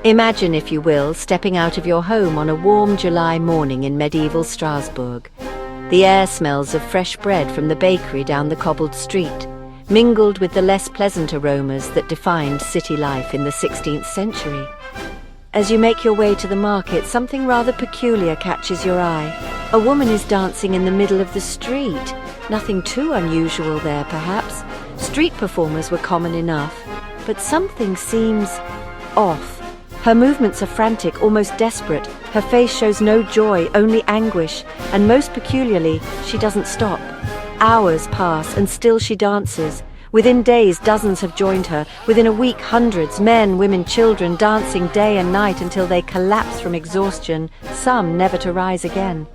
Imagine, if you will, stepping out of your home on a warm July morning in medieval Strasbourg. The air smells of fresh bread from the bakery down the cobbled street, mingled with the less pleasant aromas that defined city life in the 16th century. As you make your way to the market, something rather peculiar catches your eye. A woman is dancing in the middle of the street. Nothing too unusual there, perhaps. Street performers were common enough, but something seems off. Her movements are frantic, almost desperate. Her face shows no joy, only anguish, and most peculiarly, she doesn't stop. Hours pass, and still she dances. Within days, dozens have joined her. Within a week, hundreds, men, women, children, dancing day and night until they collapse from exhaustion, some never to rise again.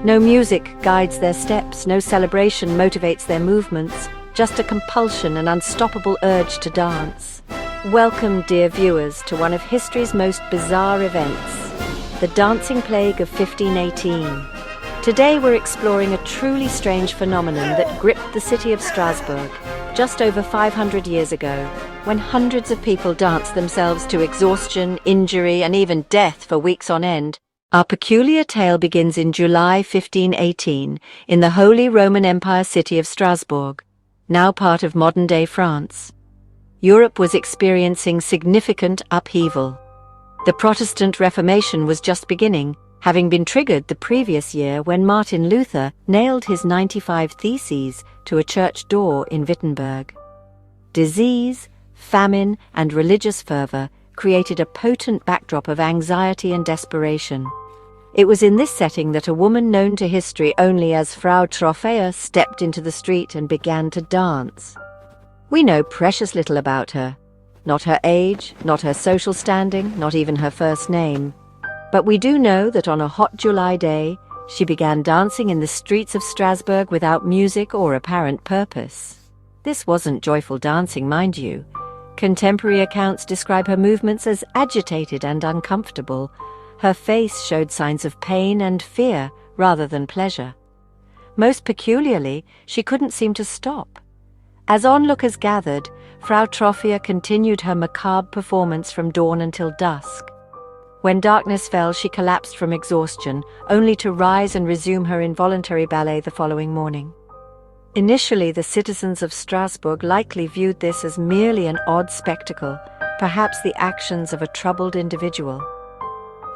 No music guides their steps, no celebration motivates their movements, just a compulsion, an unstoppable urge to dance. Welcome, dear viewers, to one of history's most bizarre events, the dancing plague of 1518. Today we're exploring a truly strange phenomenon that gripped the city of Strasbourg just over 500 years ago, when hundreds of people danced themselves to exhaustion, injury, and even death for weeks on end. Our peculiar tale begins in July 1518 in the Holy Roman Empire city of Strasbourg, now part of modern-day France. Europe was experiencing significant upheaval. The Protestant Reformation was just beginning, having been triggered the previous year when Martin Luther nailed his 95 Theses to a church door in Wittenberg. Disease, famine, and religious fervor created a potent backdrop of anxiety and desperation. It was in this setting that a woman known to history only as Frau Trophäa stepped into the street and began to dance. We know precious little about her. Not her age, not her social standing, not even her first name. But we do know that on a hot July day, she began dancing in the streets of Strasbourg without music or apparent purpose. This wasn't joyful dancing, mind you. Contemporary accounts describe her movements as agitated and uncomfortable. Her face showed signs of pain and fear rather than pleasure. Most peculiarly, she couldn't seem to stop. As onlookers gathered, Frau Trophäa continued her macabre performance from dawn until dusk. When darkness fell, she collapsed from exhaustion, only to rise and resume her involuntary ballet the following morning. Initially, the citizens of Strasbourg likely viewed this as merely an odd spectacle, perhaps the actions of a troubled individual.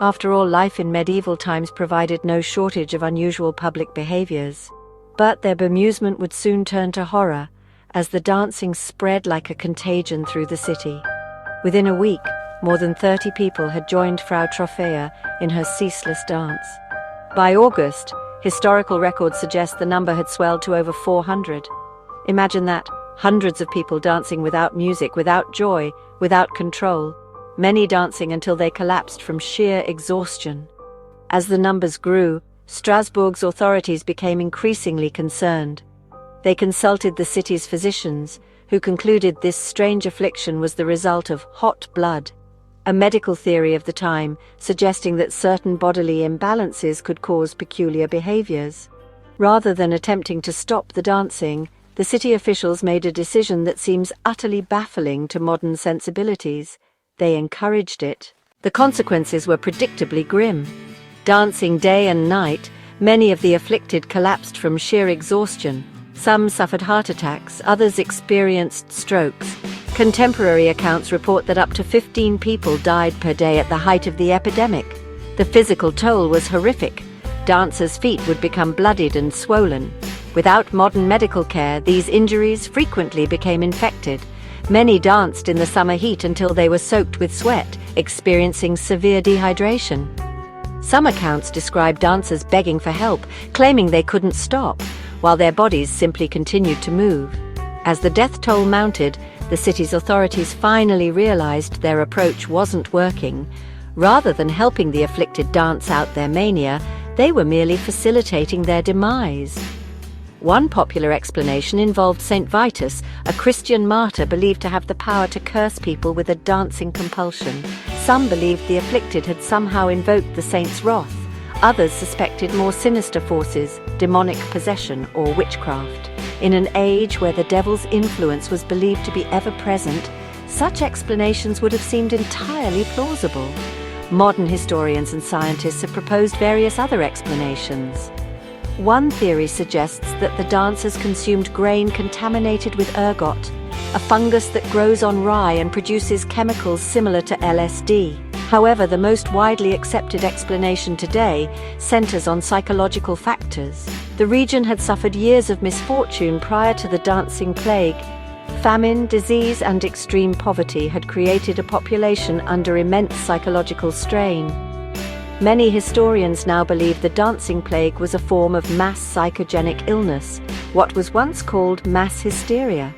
After all, life in medieval times provided no shortage of unusual public behaviors. But their bemusement would soon turn to horror, as the dancing spread like a contagion through the city. Within a week, more than 30 people had joined Frau Trophäa in her ceaseless dance. By August, historical records suggest the number had swelled to over 400. Imagine that, hundreds of people dancing without music, without joy, without control, many dancing until they collapsed from sheer exhaustion. As the numbers grew, Strasbourg's authorities became increasingly concerned. They consulted the city's physicians, who concluded this strange affliction was the result of hot blood, a medical theory of the time suggesting that certain bodily imbalances could cause peculiar behaviors. Rather than attempting to stop the dancing, the city officials made a decision that seems utterly baffling to modern sensibilities. They encouraged it. The consequences were predictably grim. Dancing day and night, many of the afflicted collapsed from sheer exhaustion. Some suffered heart attacks, others experienced strokes. Contemporary accounts report that up to 15 people died per day at the height of the epidemic. The physical toll was horrific. Dancers' feet would become bloodied and swollen. Without modern medical care, these injuries frequently became infected. Many danced in the summer heat until they were soaked with sweat, experiencing severe dehydration. Some accounts describe dancers begging for help, claiming they couldn't stop, while their bodies simply continued to move. As the death toll mounted, the city's authorities finally realized their approach wasn't working. Rather than helping the afflicted dance out their mania, they were merely facilitating their demise. One popular explanation involved Saint Vitus, a Christian martyr believed to have the power to curse people with a dancing compulsion. Some believed the afflicted had somehow invoked the saint's wrath. Others suspected more sinister forces, demonic possession or witchcraft. In an age where the devil's influence was believed to be ever present, such explanations would have seemed entirely plausible. Modern historians and scientists have proposed various other explanations. One theory suggests that the dancers consumed grain contaminated with ergot, a fungus that grows on rye and produces chemicals similar to LSD. However, the most widely accepted explanation today centers on psychological factors. The region had suffered years of misfortune prior to the dancing plague. Famine, disease, and extreme poverty had created a population under immense psychological strain. Many historians now believe the dancing plague was a form of mass psychogenic illness, what was once called mass hysteria.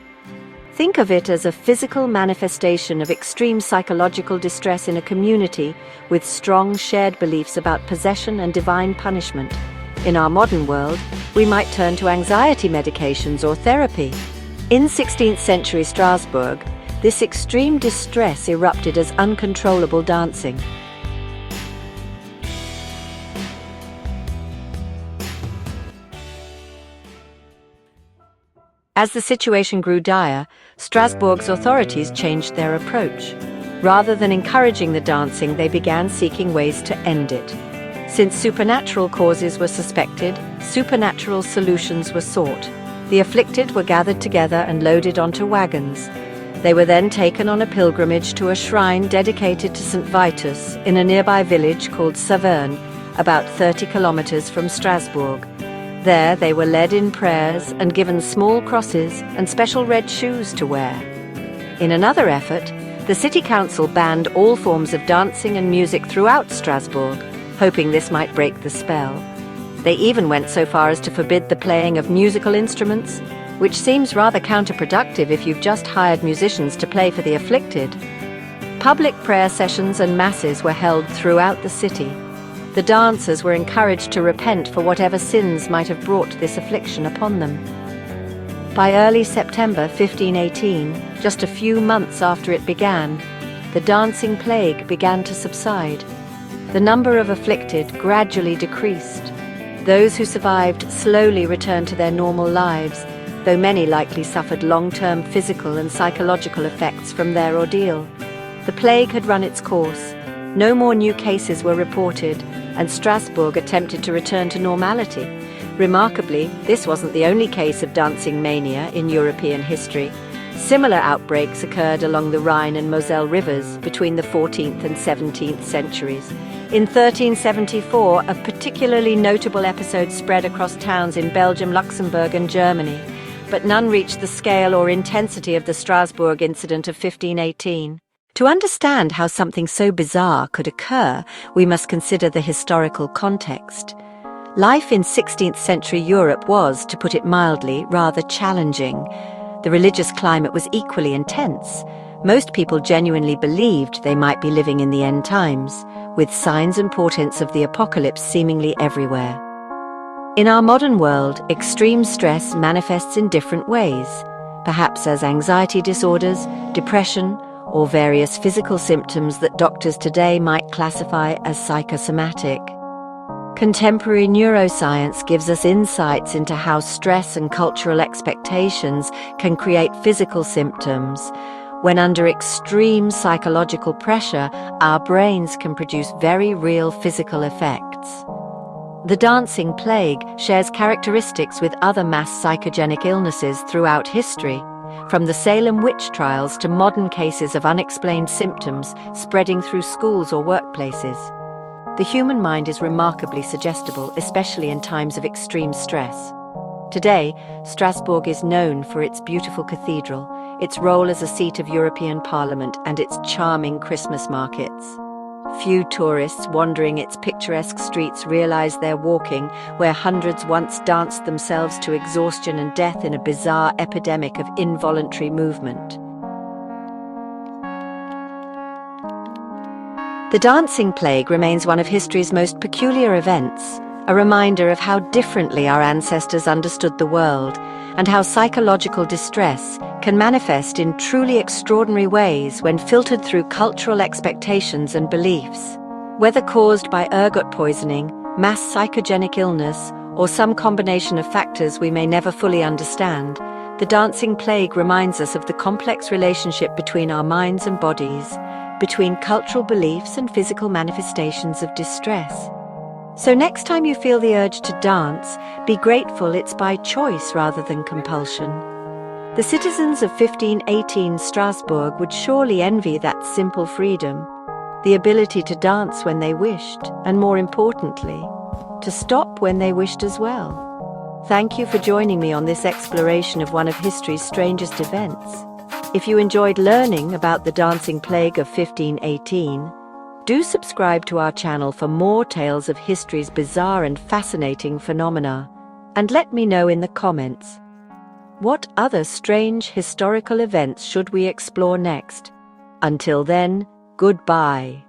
Think of it as a physical manifestation of extreme psychological distress in a community with strong shared beliefs about possession and divine punishment. In our modern world, we might turn to anxiety medications or therapy. In 16th century Strasbourg, this extreme distress erupted as uncontrollable dancing. As the situation grew dire, Strasbourg's authorities changed their approach. Rather than encouraging the dancing, they began seeking ways to end it. Since supernatural causes were suspected, supernatural solutions were sought. The afflicted were gathered together and loaded onto wagons. They were then taken on a pilgrimage to a shrine dedicated to St. Vitus in a nearby village called Saverne, about 30 kilometers from Strasbourg. There they were led in prayers and given small crosses and special red shoes to wear. In another effort, the city council banned all forms of dancing and music throughout Strasbourg, hoping this might break the spell. They even went so far as to forbid the playing of musical instruments, which seems rather counterproductive if you've just hired musicians to play for the afflicted. Public prayer sessions and masses were held throughout the city. The dancers were encouraged to repent for whatever sins might have brought this affliction upon them. By early September 1518, just a few months after it began, the dancing plague began to subside. The number of afflicted gradually decreased. Those who survived slowly returned to their normal lives, though many likely suffered long-term physical and psychological effects from their ordeal. The plague had run its course. No more new cases were reported, and Strasbourg attempted to return to normality. Remarkably, this wasn't the only case of dancing mania in European history. Similar outbreaks occurred along the Rhine and Moselle rivers between the 14th and 17th centuries. In 1374, a particularly notable episode spread across towns in Belgium, Luxembourg, and Germany, but none reached the scale or intensity of the Strasbourg incident of 1518. To understand how something so bizarre could occur, we must consider the historical context. Life in 16th century Europe was, to put it mildly, rather challenging. The religious climate was equally intense. Most people genuinely believed they might be living in the end times, with signs and portents of the apocalypse seemingly everywhere. In our modern world, extreme stress manifests in different ways, perhaps as anxiety disorders, depression, or various physical symptoms that doctors today might classify as psychosomatic. Contemporary neuroscience gives us insights into how stress and cultural expectations can create physical symptoms. When under extreme psychological pressure, our brains can produce very real physical effects. The dancing plague shares characteristics with other mass psychogenic illnesses throughout history, from the Salem witch trials to modern cases of unexplained symptoms spreading through schools or workplaces. The human mind is remarkably suggestible, especially in times of extreme stress. Today, Strasbourg is known for its beautiful cathedral, its role as a seat of European Parliament, and its charming Christmas markets. Few tourists wandering its picturesque streets realize they're walking where hundreds once danced themselves to exhaustion and death in a bizarre epidemic of involuntary movement. The dancing plague remains one of history's most peculiar events, a reminder of how differently our ancestors understood the world and how psychological distress can manifest in truly extraordinary ways when filtered through cultural expectations and beliefs. Whether caused by ergot poisoning, mass psychogenic illness, or some combination of factors we may never fully understand, The dancing plague reminds us of the complex relationship between our minds and bodies, between cultural beliefs and physical manifestations of distress. So next time you feel the urge to dance, be grateful it's by choice rather than compulsion. The citizens of 1518 Strasbourg would surely envy that simple freedom, the ability to dance when they wished, and more importantly, to stop when they wished as well. Thank you for joining me on this exploration of one of history's strangest events. If you enjoyed learning about the dancing plague of 1518, do subscribe to our channel for more tales of history's bizarre and fascinating phenomena, and let me know in the comments, what other strange historical events should we explore next? Until then, goodbye.